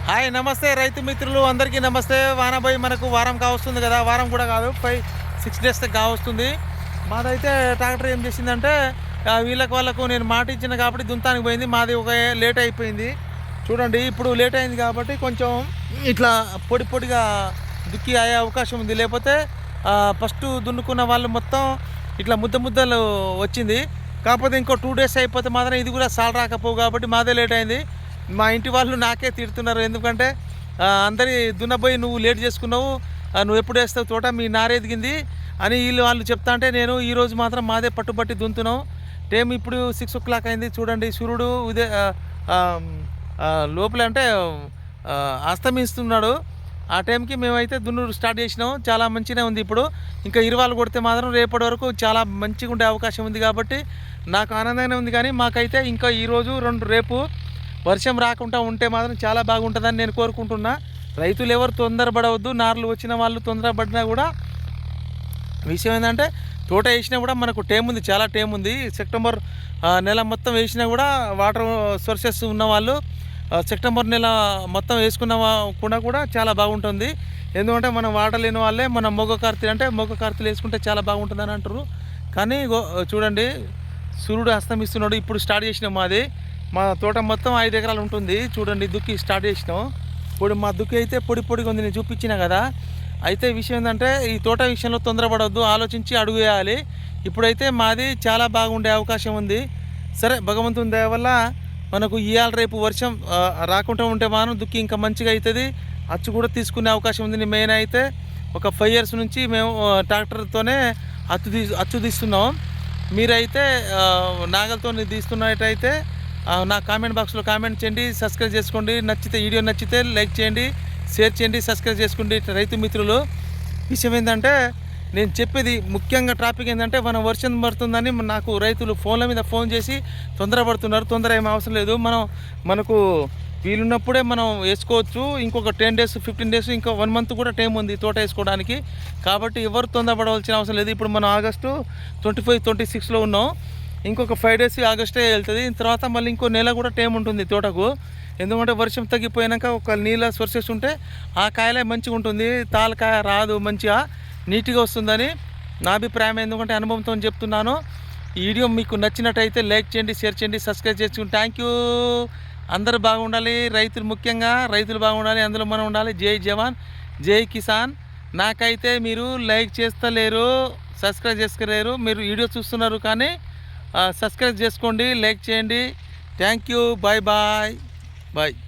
Hi నమస్తే రైతు మిత్రులు అందరికీ నమస్తే. వానబోయి మనకు వారం కావస్తుంది కదా, వారం కూడా కాదు 5-6 డేస్ కావస్తుంది. మాదైతే ట్రాక్టర్ ఏం చేసిందంటే వాళ్ళకు నేను మాట ఇచ్చిన కాబట్టి దుంతానికి పోయింది. మాది ఒక లేట్ అయిపోయింది చూడండి. ఇప్పుడు లేట్ అయింది కాబట్టి కొంచెం ఇట్లా పొడి పొడిగా దుక్కి అయ్యే అవకాశం ఉంది. లేకపోతే ఫస్ట్ దున్నుకున్న వాళ్ళు మొత్తం ఇట్లా ముద్దలు వచ్చింది. కాకపోతే ఇంకో 2 డేస్ అయిపోతే మాత్రం ఇది కూడా సాల్ రాకపోవు కాబట్టి మాదే లేట్ అయింది. మా ఇంటి వాళ్ళు నాకే తిడుతున్నారు. ఎందుకంటే అందరి దున్నపోయి నువ్వు లేట్ చేసుకున్నావు, నువ్వు ఎప్పుడు వేస్తావు తోట, మీ నారెదిగింది అని వాళ్ళు చెప్తా అంటే నేను ఈరోజు మాత్రం మాదే పట్టుబట్టి దున్నుతున్నాం. టైం ఇప్పుడు 6 o'clock అయింది చూడండి. సూర్యుడు ఇదే లోపల అంటే అస్తమిస్తున్నాడు. ఆ టైంకి మేమైతే దున్నుడు స్టార్ట్ చేసినాం. చాలా మంచిగా ఉంది. ఇప్పుడు ఇంకా ఇరువాలు కొడితే మాత్రం రేపటి వరకు చాలా మంచిగా ఉండే అవకాశం ఉంది కాబట్టి నాకు ఆనందంగానే ఉంది. కానీ మాకైతే ఇంకా ఈరోజు రేపు వర్షం రాకుండా ఉంటే మాత్రం చాలా బాగుంటుందని నేను కోరుకుంటున్నా. రైతులు ఎవరు తొందరపడవద్దు. నార్లు వచ్చిన వాళ్ళు తొందరపడినా కూడా విషయం ఏంటంటే తోట వేసినా కూడా మనకు టైం ఉంది, చాలా టైం ఉంది. సెప్టెంబర్ నెల మొత్తం వేసినా కూడా వాటర్ సోర్సెస్ ఉన్నవాళ్ళు సెప్టెంబర్ నెల మొత్తం వేసుకున్న కూడా చాలా బాగుంటుంది. ఎందుకంటే మనం వాటర్ లేని వాళ్ళే మన మొగ్గ కార్తీలు వేసుకుంటే చాలా బాగుంటుందని అంటారు. కానీ చూడండి సూర్యుడు అస్తమిస్తున్నాడు. ఇప్పుడు స్టార్ట్ చేసినాం. మా తోట మొత్తం 5 ఎకరాలు ఉంటుంది చూడండి. దుక్కి స్టార్ట్ చేసినాం. ఇప్పుడు మా దుక్కి అయితే పొడిగా ఉంది, నేను చూపించిన కదా. అయితే విషయం ఏంటంటే ఈ తోట విషయంలో తొందరపడవద్దు, ఆలోచించి అడుగు వేయాలి. ఇప్పుడైతే మాది చాలా బాగుండే అవకాశం ఉంది. సరే, భగవంతుని దయ వల్ల మనకు ఇవాళ రేపు వర్షం రాకుండా ఉంటే మాత్రం దుక్కి ఇంకా మంచిగా అవుతుంది. అచ్చు కూడా తీసుకునే అవకాశం ఉంది. మెయిన్ అయితే ఒక 5 years నుంచి మేము ట్రాక్టర్తోనే అచ్చు తీస్తున్నాం. మీరైతే నాగలతో తీస్తున్నట్టయితే నా కామెంట్ బాక్స్లో కామెంట్ చేయండి, సబ్స్క్రైబ్ చేసుకోండి. వీడియో నచ్చితే లైక్ చేయండి, షేర్ చేయండి, సబ్స్క్రైబ్ చేసుకోండి. రైతు మిత్రులు, విషయం ఏంటంటే నేను చెప్పేది ముఖ్యంగా టాపిక్ ఏంటంటే మనం వర్షం పడుతుందని నాకు రైతులు ఫోన్ల మీద ఫోన్ చేసి తొందరపడుతున్నారు. తొందర ఏం అవసరం లేదు. మనకు వీలున్నప్పుడే మనం వేసుకోవచ్చు. ఇంకొక 10 days 15 days ఇంకా 1 month కూడా టైం ఉంది తోట వేసుకోవడానికి. కాబట్టి ఎవరు తొందరపడవలసిన అవసరం లేదు. ఇప్పుడు మనం ఆగస్టు 25-26లో ఉన్నాం. ఇంకొక 5 days ఆగస్టే వెళ్తుంది. తర్వాత మళ్ళీ ఇంకో నెల కూడా టైం ఉంటుంది తోటకు. ఎందుకంటే వర్షం తగ్గిపోయాక ఒక నీళ్ళ సోర్సెస్ ఉంటే ఆ కాయలే మంచిగా ఉంటుంది. తాలకాయ రాదు, మంచిగా నీట్గా వస్తుందని నా అభిప్రాయం. ఎందుకంటే అనుభవంతో చెప్తున్నాను. ఈ వీడియో మీకు నచ్చినట్టయితే లైక్ చేయండి, షేర్ చేయండి, సబ్స్క్రైబ్ చేసుకోండి. Thank you. అందరూ బాగుండాలి. రైతులు ముఖ్యంగా రైతులు బాగుండాలి, అందులో మనం ఉండాలి. జై జవాన్, జై కిసాన్. నాకైతే మీరు లైక్ చేస్తలేరు, సబ్స్క్రైబ్ చేసుకోలేరు. మీరు వీడియో చూస్తున్నారు కానీ సబ్స్క్రైబ్ చేసుకోండి, లైక్ చేయండి. Thank you. బాయ్.